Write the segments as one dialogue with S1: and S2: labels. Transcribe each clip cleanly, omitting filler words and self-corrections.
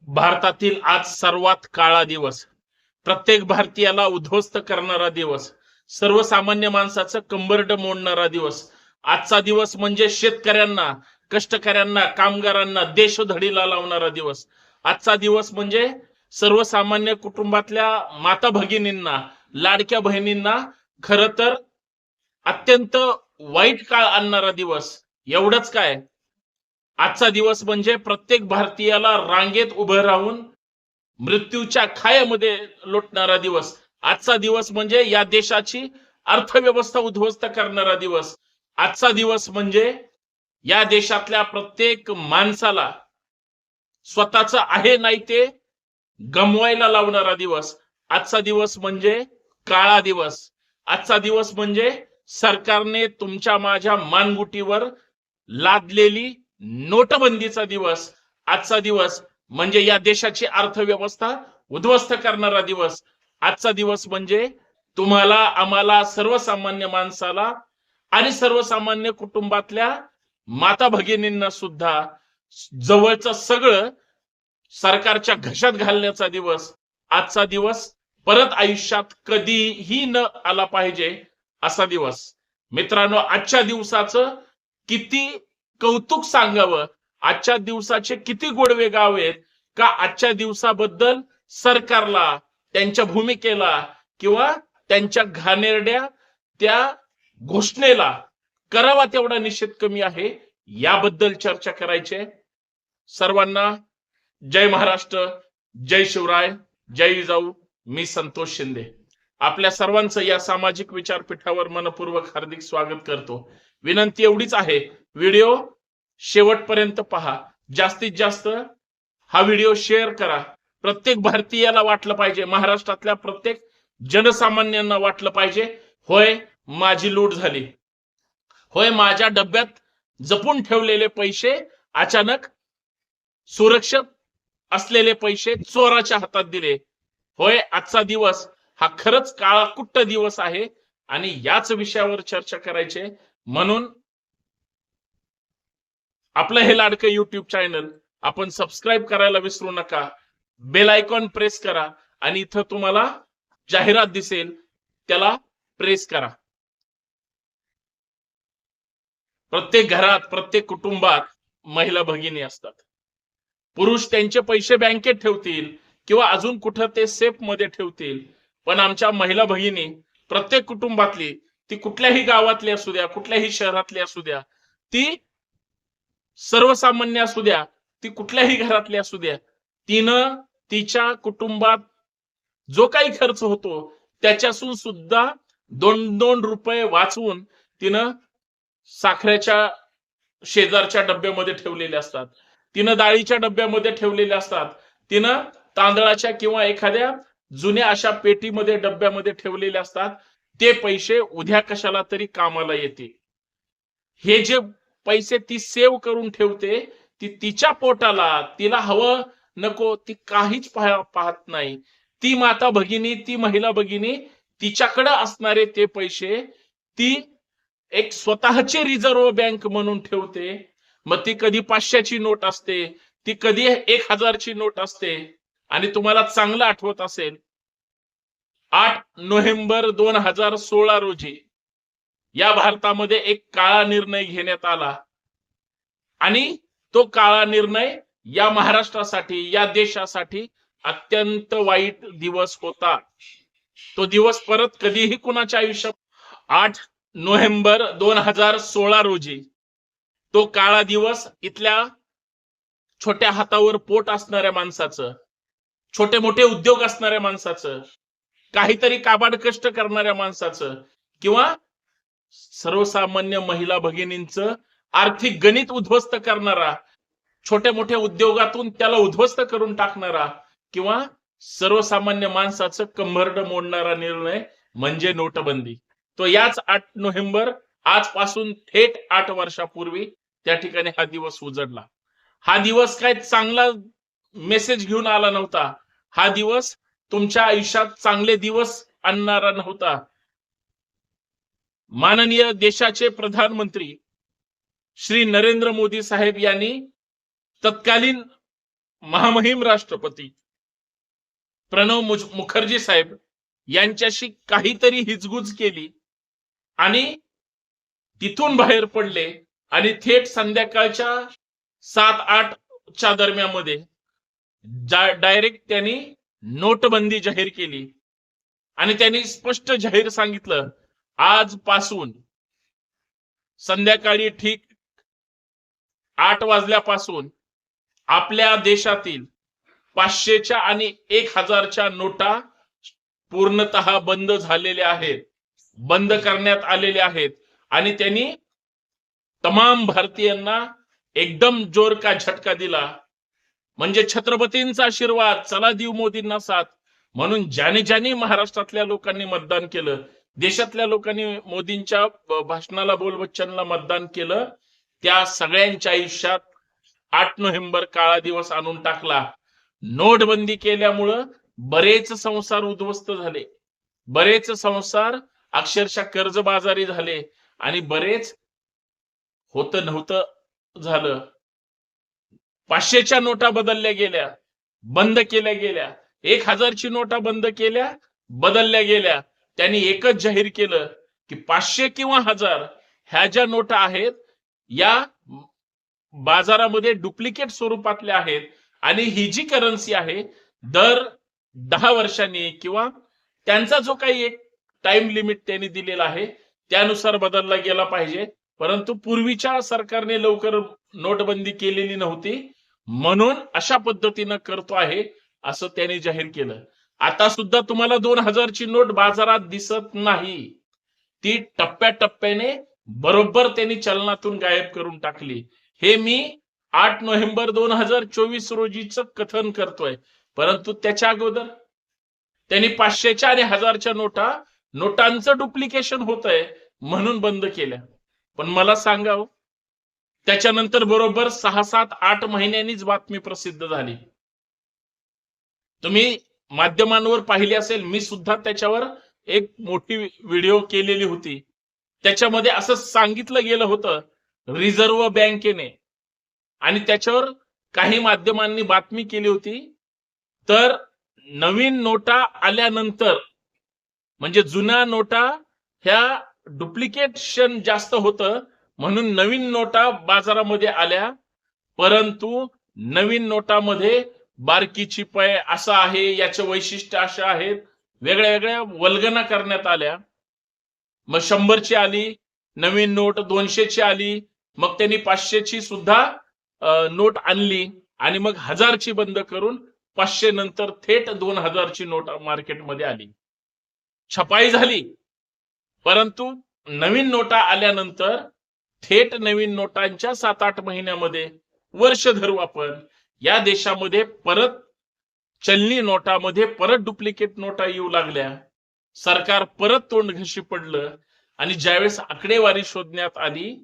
S1: भारतातील आज सर्वात काळा दिवस, प्रत्येक भारतीयाला उद्ध्वस्त करणारा दिवस, सर्वसामान्य माणसाचं कंबरड मोडणारा दिवस. आजचा दिवस म्हणजे शेतकऱ्यांना, कष्टकऱ्यांना, कामगारांना देशधडीला लावणारा दिवस. आजचा दिवस म्हणजे सर्वसामान्य कुटुंबातल्या माता भगिनींना, लाडक्या बहिणींना खरं तर अत्यंत वाईट काळ आणणारा दिवस. एवढंच काय, आजचा दिवस म्हणजे प्रत्येक भारतीयाला रांगेत उभं राहून मृत्यूच्या खायामध्ये लोटणारा दिवस. आजचा दिवस म्हणजे या देशाची अर्थव्यवस्था उद्ध्वस्त करणारा दिवस. आजचा दिवस म्हणजे या देशातल्या प्रत्येक माणसाला स्वतःच आहे नाही ते गमवायला लावणारा दिवस. आजचा दिवस म्हणजे काळा दिवस. आजचा दिवस म्हणजे सरकारने तुमच्या माझ्या मानगुटीवर लादलेली नोटबंदीचा दिवस. आजचा दिवस म्हणजे या देशाची अर्थव्यवस्था उद्ध्वस्त करणारा दिवस. आजचा दिवस म्हणजे तुम्हाला, आम्हाला, सर्वसामान्य माणसाला आणि सर्वसामान्य कुटुंबातल्या माता भगिनींना सुद्धा जवळचं सगळं सरकारच्या घशात घालण्याचा दिवस. आजचा दिवस परत आयुष्यात कधीही न आला पाहिजे असा दिवस. मित्रांनो, आजच्या दिवसाचं किती कौतुक सांगावं, आजच्या दिवसाचे किती गोडवे गावेत का आजच्या दिवसाबद्दल सरकारला, त्यांच्या भूमिकेला किंवा त्यांच्या घाणेरड्या त्या घोषणेला करावा तेवढा निषेध कमी आहे, याबद्दल चर्चा करायचे. सर्वांना जय महाराष्ट्र, जय शिवराय, जय जिजाऊ. मी संतोष शिंदे आपल्या सर्वांचं या सामाजिक विचारपीठावर मनपूर्वक हार्दिक स्वागत करतो. विनंती एवढीच आहे, व्हिडिओ शेवटपर्यंत पहा, जास्तीत जास्त हा व्हिडिओ शेअर करा. प्रत्येक भारतीयाला वाटलं पाहिजे, महाराष्ट्रातल्या प्रत्येक जनसामान्यांना वाटलं पाहिजे, होय माझी लूट झाली, होय माझ्या डब्यात जपून ठेवलेले पैसे अचानक सुरक्षित असलेले पैसे चोराच्या हातात दिले. होय, आजचा दिवस हा खरंच काळाकुट्ट दिवस आहे आणि याच विषयावर चर्चा करायचे. म्हणून आपलं हे लाडकं युट्यूब चॅनल आपण सबस्क्राईब करायला विसरू नका. बेल आयकॉन प्रेस करा आणि इथं तुम्हाला जाहिरात दिसेल, त्याला प्रेस करा. प्रत्येक घरात, प्रत्येक कुटुंबात महिला भगिनी असतात. पुरुष त्यांचे पैसे बँकेत ठेवतील किंवा अजून कुठं ते सेफ मध्ये ठेवतील, पण आमच्या महिला भगिनी प्रत्येक कुटुंबातली, ती कुठल्याही गावातली असू द्या, कुठल्याही शहरातली असू द्या, ती सर्वसामान्य असू द्या, ती कुठल्याही घरातली असू द्या, तिनं तिच्या कुटुंबात जो काही खर्च होतो त्याच्यातून सुद्धा 2-2 रुपये वाचवून तिनं साखरेच्या शेजारच्या डब्यामध्ये ठेवलेले असतात, तिनं डाळीच्या डब्यामध्ये ठेवलेले असतात, तिनं तांदळाच्या किंवा एखाद्या जुन्या अशा पेटीमध्ये डब्यामध्ये ठेवलेले असतात. ते पैसे उद्या कशाला तरी कामाला येते. हे जे पैसे ती सेव्ह करून ठेवते, ती तिच्या पोटाला, तिला हवं नको ती काहीच पाहत नाही. ती माता भगिनी, ती महिला भगिनी तिच्याकडे असणारे ते पैसे ती एक स्वतःची रिझर्व्ह बँक म्हणून ठेवते. मग ती कधी 500ची नोट असते, ती कधी 1000ची नोट असते. आणि तुम्हाला चांगलं आठवत असेल, 8 नोव्हेंबर 2016 रोजी या भारतामध्ये एक काळा निर्णय घेण्यात आला आणि तो काळा निर्णय या महाराष्ट्रासाठी, या देशासाठी अत्यंत वाईट दिवस होता. तो दिवस परत कधीही कुणाच्या आयुष्यात 8 नोव्हेंबर 2016 रोजी तो काळा दिवस इथल्या छोट्या हातावर पोट असणाऱ्या माणसाचं, छोटे मोठे उद्योग असणाऱ्या माणसाचं, काहीतरी काबाड कष्ट करणाऱ्या माणसाचं किंवा सर्वसामान्य महिला भगिनींचं आर्थिक गणित उद्ध्वस्त करणारा, छोट्या मोठ्या उद्योगातून त्याला उद्ध्वस्त करून टाकणारा किंवा सर्वसामान्य माणसाचं कंबरड मोडणारा निर्णय म्हणजे नोटबंदी. तो याच 8 नोव्हेंबर, आजपासून थेट 8 वर्षापूर्वी त्या ठिकाणी हा दिवस उजडला. हा दिवस काय चांगला मेसेज घेऊन आला नव्हता. हा दिवस तुमच्या आयुष्यात चांगले दिवस आणणारा नव्हता. माननीय देशाचे प्रधानमंत्री श्री नरेंद्र मोदी साहेब यांनी तत्कालीन महामहिम राष्ट्रपती प्रणव मुखर्जी साहेब यांच्याशी काहीतरी हिचगुज केली आणि तिथून बाहेर पडले आणि थेट संध्याकाळच्या 7-8च्या दरम्यानमध्ये डायरेक्ट त्यांनी नोटबंदी जाहीर केली आणि त्यांनी स्पष्ट जाहीर सांगितलं, आजपासून संध्याकाळी ठीक 8 वाजल्यापासून आपल्या देशातील 500च्या आणि 1000च्या नोटा पूर्णतः बंद झालेल्या आहेत, बंद करण्यात आलेल्या आहेत. आणि त्यांनी तमाम भारतीयांना एकदम जोर का झटका दिला. म्हणजे छत्रपतींचा आशीर्वाद, चला देऊ मोदींना साथ. म्हणून ज्याने ज्याने महाराष्ट्रातल्या लोकांनी मतदान केलं, देशातल्या लोकांनी मोदींच्या भाषणाला, बोलबच्चनला मतदान केलं, त्या सगळ्यांच्या आयुष्यात 8 नोव्हेंबर काळा दिवस आणून टाकला. नोटबंदी केल्यामुळं बरेच संसार उद्ध्वस्त झाले, बरेच संसार अक्षरशः कर्जबाजारी झाले आणि बरेच होतं नव्हतं झालं. 500च्या नोटा बदलल्या गेल्या, बंद केल्या गेल्या. 1000ची नोटा बंद केल्या, बदलल्या गेल्या. त्यांनी एकच जाहीर केलं की 500 किंवा 1000 ह्या ज्या नोटा आहेत या बाजारामध्ये डुप्लिकेट स्वरूपातल्या आहेत आणि ही जी करन्सी आहे दर 10 वर्षांनी किंवा त्यांचा जो काही एक टाइम लिमिट त्यांनी दिलेला आहे त्यानुसार बदलला गेला पाहिजे. परंतु पूर्वीच्या सरकारने लवकर नोटबंदी केलेली नव्हती, म्हणून अशा पद्धतीनं करतो आहे असं त्यांनी जाहीर केलं. आता सुद्धा तुम्हाला 2000ची नोट बाजारात दिसत नाही. ती टप्प्याटप्प्याने बरोबर त्यांनी चलनातून गायब करून टाकली. हे मी 8 नोव्हेंबर 2024 रोजीच कथन करतोय. परंतु त्याच्या अगोदर त्यांनी 500च्या आणि 1000च्या नोटांचं डुप्लिकेशन होत आहे म्हणून बंद केल्या. पण मला सांगावं, त्याच्यानंतर बरोबर 6-7-8 महिन्यांनीच बातमी प्रसिद्ध झाली. तुम्ही माध्यमांवर पाहिली असेल, मी सुद्धा त्याच्यावर एक मोठी व्हिडिओ केलेली होती. त्याच्यामध्ये असं सांगितलं गेलं होतं रिझर्व्ह बँकेने, आणि त्याच्यावर काही माध्यमांनी बातमी केली होती. तर नवीन नोटा आल्यानंतर म्हणजे जुन्या नोटा ह्या डुप्लिकेशन जास्त होतं म्हणून नवीन नोटा बाजारामध्ये आल्या. परंतु नवीन नोटामध्ये बारकीची पै असं आहे, याचे वैशिष्ट्य असे आहेत, वेगळ्या वेगळ्या वल्गना करण्यात आल्या. मग 100ची आली नवीन नोट, 200ची आली, मग त्यांनी 500ची सुद्धा नोट आणली आणि मग 1000ची बंद करून 500 नंतर थेट 2000ची नोट मार्केटमध्ये आली. छपाई झाली. परंतु नवीन नोटा आल्यानंतर थेट नवीन नोटांच्या 7-8 महिन्यामध्ये, वर्ष धरू आपण, या देशामध्ये परत चलनी नोटामध्ये परत डुप्लिकेट नोटा येऊ लागल्या. सरकार परत तोंडघशी पडलं आणि ज्यावेळेस आकडेवारी शोधण्यात आली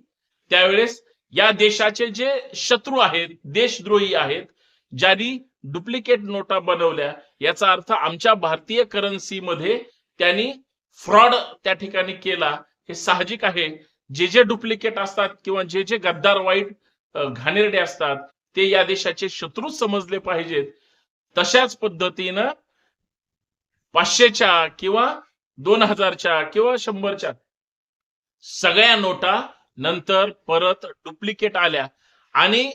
S1: त्यावेळेस या देशाचे जे शत्रू आहेत, देशद्रोही आहेत, ज्यांनी डुप्लिकेट नोटा बनवल्या, याचा अर्थ आमच्या भारतीय करन्सीमध्ये त्यांनी फ्रॉड त्या ठिकाणी केला. हे साहजिक आहे. जे जे डुप्लिकेट असतात किंवा जे जे गद्दार, वाईट, घाणेरडे असतात ते या देशाचे शत्रू समजले पाहिजेत. तशाच पद्धतीनं 500च्या किंवा 2000च्या किंवा 100च्या सगळ्या नोटा नंतर परत डुप्लिकेट आल्या आणि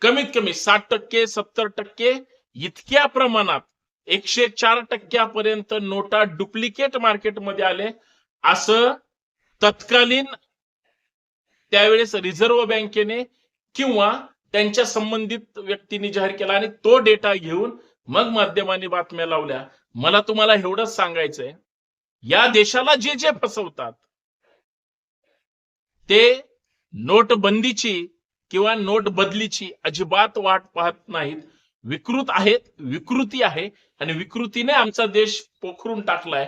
S1: कमीत कमी 60% 70% इतक्या प्रमाणात 104% नोटा डुप्लिकेट मार्केटमध्ये आले. असं तत्कालीन त्यावेळेस रिझर्व्ह बँकेने किंवा त्यांच्या संबंधित व्यक्तींनी जाहीर केला आणि तो डेटा घेऊन मग माध्यमांनी बातम्या लावल्या. मला तुम्हाला एवढंच सांगायचंय, या देशाला जे जे फसवतात ते नोटबंदीची किंवा नोट बदलीची अजिबात वाट पाहत नाहीत. विकृत आहेत, विकृती आहे आणि विकृतीने आमचा देश पोखरून टाकलाय.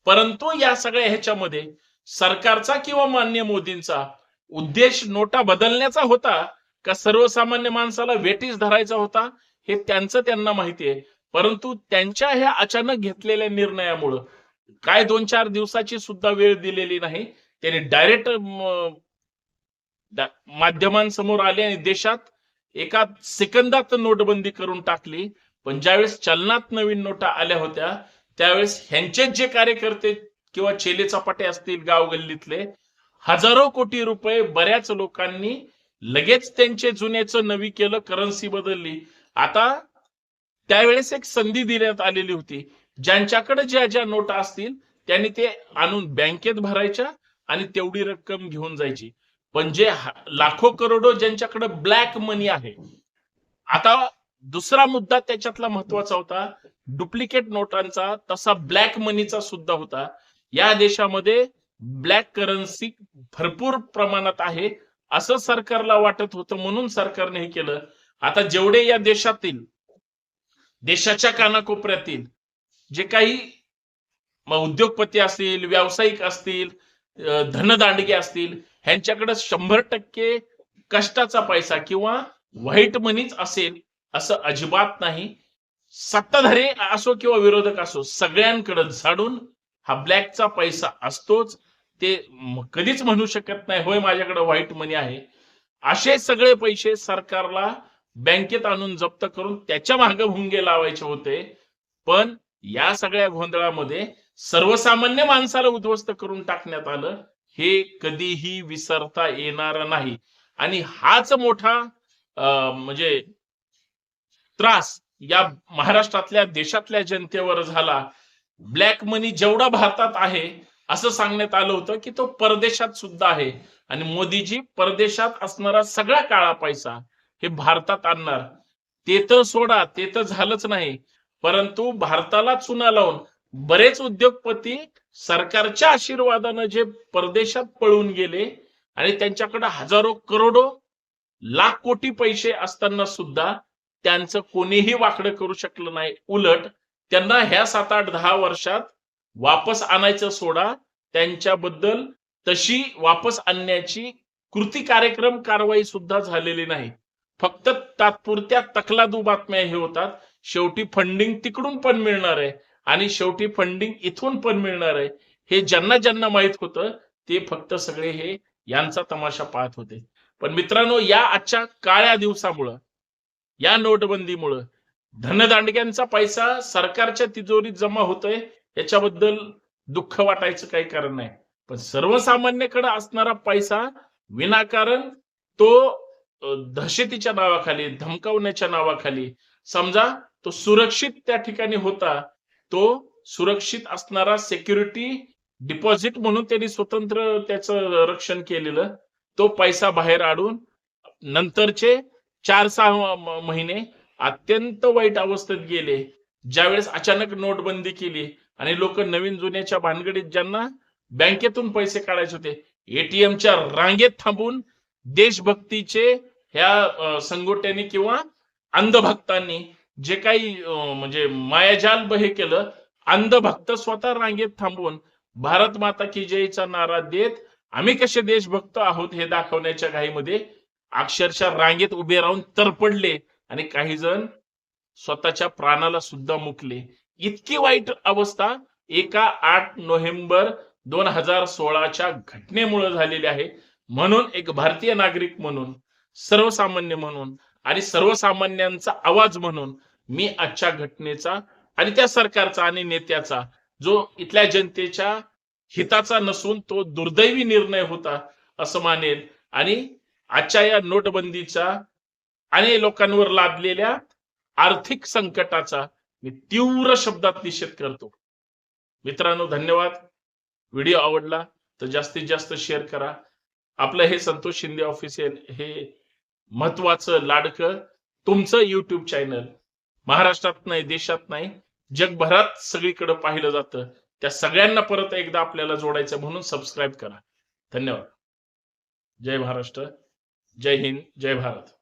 S1: परंतु या सगळ्या ह्याच्यामध्ये सरकारचा किंवा मान्य मोदींचा उद्देश नोटा बदलण्याचा होता का सर्वसामान्य माणसाला वेठीस धरायचा होता हे त्यांना माहिती आहे. परंतु त्यांच्या ह्या अचानक घेतलेल्या निर्णयामुळं काय 2-4 दिवसाची सुद्धा वेळ दिलेली नाही, त्यांनी डायरेक्ट माध्यमांसमोर आले आणि देशात एका सेकंदात नोटबंदी करून टाकली. पण ज्यावेळेस चलनात नवीन नोटा आल्या होत्या त्यावेळेस ह्यांचेच जे कार्यकर्ते किंवा चेले चपाटे असतील गाव गल्लीतले, हजारो कोटी रुपये बऱ्याच लोकांनी लगेच त्यांचे जुन्याचं नवी केलं, करन्सी बदलली. आता त्यावेळेस एक संधी देण्यात आलेली होती, ज्यांच्याकडे ज्या ज्या नोटा असतील त्यांनी ते आणून बँकेत भरायच्या आणि तेवढी रक्कम घेऊन जायची. पण जे लाखो करोडो ज्यांच्याकडे ब्लॅक मनी आहे, आता दुसरा मुद्दा त्याच्यातला महत्वाचा होता, डुप्लिकेट नोटांचा, तसा ब्लॅक मनीचा सुद्धा होता. या देशामध्ये ब्लॅक करन्सी भरपूर प्रमाणात आहे असं सरकारला वाटत होतं, म्हणून सरकारने हे केलं. आता जेवढे या देशाच्या कानाकोपऱ्यातील जे काही उद्योगपती असतील, व्यावसायिक असतील, धनदांडगे असतील, ह्यांच्याकडे 100% कष्टाचा पैसा किंवा व्हाईट मनीच असेल असं अजिबात नाही. सत्ताधारी असो किंवा विरोधक असो, सगळ्यांकडे झाडून हा ब्लॅकचा पैसा असतोच. ते कधीच म्हणू शकत नाही होय माझ्याकडे व्हाईट मनी आहे. असे सगळे पैसे सरकारला बँकेत आणून जप्त करून त्याच्या मागे भुंगे लावायचे होते. पण या सगळ्या गोंधळामध्ये सर्वसामान्य माणसाला उद्ध्वस्त करून टाकण्यात आलं, हे कधीही विसरता येणार नाही. आणि हाच मोठा म्हणजे त्रास या महाराष्ट्रातल्या देशातल्या जनतेवर झाला. ब्लॅक मनी जेवढा भारतात आहे असं सांगण्यात आलं होतं की तो परदेशात सुद्धा आहे, आणि मोदीजी परदेशात असणारा सगळा काळा पैसा हे भारतात आणणार. ते तर सोडा, ते तर झालंच नाही, परंतु भारताला चुना लावून बरेच उद्योगपती सरकारच्या आशीर्वादानं जे परदेशात पळून गेले आणि त्यांच्याकडे हजारो करोडो लाख कोटी पैसे असताना सुद्धा त्यांचं कोणीही वाकडं करू शकलं नाही. उलट त्यांना ह्या 7-8-10 वर्षात वापस आणायचं सोडा, त्यांच्याबद्दल तशी वापस आणण्याची कृती कार्यक्रम कारवाई सुद्धा झालेली नाही. फक्त तात्पुरत्या तकलादू बातम्या हे होतात. शेवटी फंडिंग तिकडून पण मिळणार आहे आणि शेवटी फंडिंग इथून पण मिळणार आहे, हे ज्यांना ज्यांना माहित होतं ते फक्त सगळे हे यांचा तमाशा पाहत होते. पण मित्रांनो, या आजच्या काळ्या दिवसामुळं, या नोटबंदीमुळं धनदांडग्यांचा पैसा सरकारच्या तिजोरीत जमा होतोय, याच्याबद्दल दुःख वाटायचं काही कारण नाही. पण सर्वसामान्याकडे असणारा पैसा विनाकारण तो दहशतीच्या नावाखाली, धमकावण्याच्या नावाखाली, समजा तो सुरक्षित त्या ठिकाणी होता, तो सुरक्षित असणारा सिक्युरिटी डिपॉझिट म्हणून त्यांनी स्वतंत्र त्याचं रक्षण केलेलं, तो पैसा बाहेर आडून नंतरचे 4-6 महिने अत्यंत वाईट अवस्थेत गेले. ज्यावेळेस अचानक नोटबंदी केली आणि लोक नवीन जुन्याच्या भानगडीत, ज्यांना बँकेतून पैसे काढायचे होते, एटीएमच्या रांगेत थांबून देशभक्तीचे ह्या संघटनेने किंवा अंधभक्तांनी जे काही म्हणजे मायाजाल हे केलं, अंधभक्त स्वतः रांगेत थांबून भारत माता की जयचा नारा देत आम्ही कसे देशभक्त आहोत हे दाखवण्याच्या घाईमध्ये अक्षरशः रांगेत उभे राहून तरपडले आणि काही जण स्वतःच्या प्राणाला सुद्धा मुकले. इतकी वाईट अवस्था एका 8 नोव्हेंबर 2016च्या घटनेमुळे झालेली आहे. म्हणून एक भारतीय नागरिक म्हणून, सर्वसामान्य म्हणून आणि सर्वसामान्यांचा आवाज म्हणून मी आजच्या घटनेचा आणि त्या सरकारचा आणि नेत्याचा, जो इथल्या जनतेच्या हिताचा नसून तो दुर्दैवी निर्णय होता असं मानेल, आणि आजच्या या नोटबंदीचा आणि लोकांवर लादलेल्या आर्थिक संकटाचा मी तीव्र शब्दात निषेध करतो. मित्रांनो, धन्यवाद. व्हिडिओ आवडला तर जास्तीत जास्त शेअर करा. आपलं हे संतोष शिंदे ऑफिशियल हे महत्वाचं लाडकं तुमचं YouTube चॅनल महाराष्ट्रात नाही, देशात नाही, जगभरात सगळीकडे पाहिलं जातं. त्या सगळ्यांना परत एकदा आपल्याला जोडायचं म्हणून सबस्क्राईब करा. धन्यवाद. जय महाराष्ट्र, जय हिंद, जय भारत.